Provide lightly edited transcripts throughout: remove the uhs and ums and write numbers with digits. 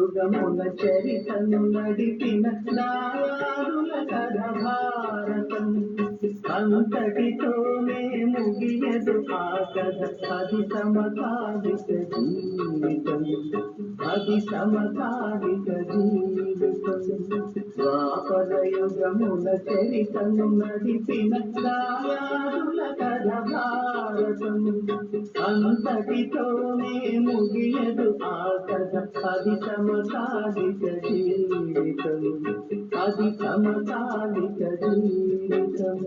యుగముల చరితను నడిపిన దాయాదుల కథ భారతం. అంతటితోనే ముగియదు ఆ కథ, అది సమకాలిక జీవితం, అది సమకాలిక జీవితం. ద్వాపర యుగముల చరితను నడిపిన దాయాదుల కథ భారతం. అంతటితోనే ముగియదు ఆ కథ, అది సమకాలిక జీవితం, అది సమకాలిక జీవితం.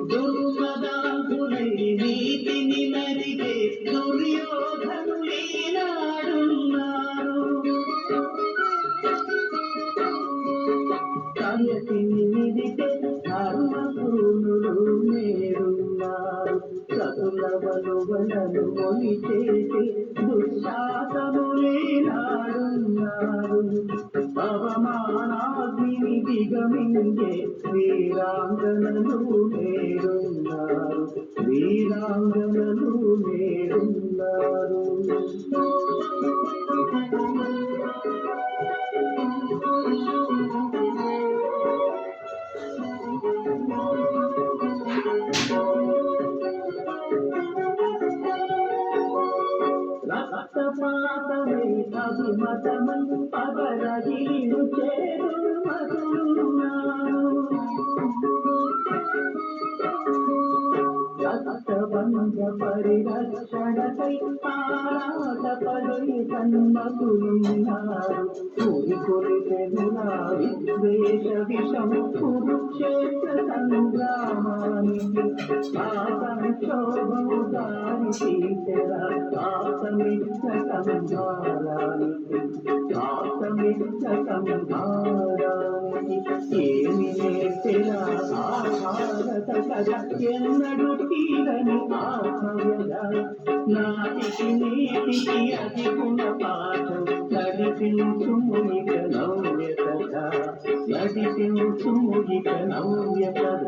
దుర్మదాంధులై నీతిని మరిగే దుర్యోధనులీనాడున్నారు. కయతిని విడితే ధర్మపూర్ణులు నేరున్నారు. సతుల వలువలను మొలిచేసి దుశ్శాసనులీనాడున్నారు. అవమానాగ్నిని దిగమింగే వీరాంగనలు నేరున్నారు, వీరాంగనలు నేరున్నారు. రక్తపాతమే అభిమతమై పగరగిలిను చేరుమతులున్నాను. రక్తబంధ పరిరక్షణకై ఆరాటపడే సన్మతులున్నారు. కురికొలిపెనులా విద్వేష విషం కురుక్షేత్ర సంగ్రామానికి ఆ సంక్షోభము దారి తీసెరా ఆసమిత్ర సంహారానికి, ఆసమిత్ర సంహారానికి. ఏమి నేర్చెరా ఆ భారత కథ, ఎన్నడు తీరని ఆత్మవ్యధ. నాటికి నీటికి అది గుణపాఠం, నడిపించుమునిక నవ్య కథ, నడిపించుమునిక నవ్య కథ.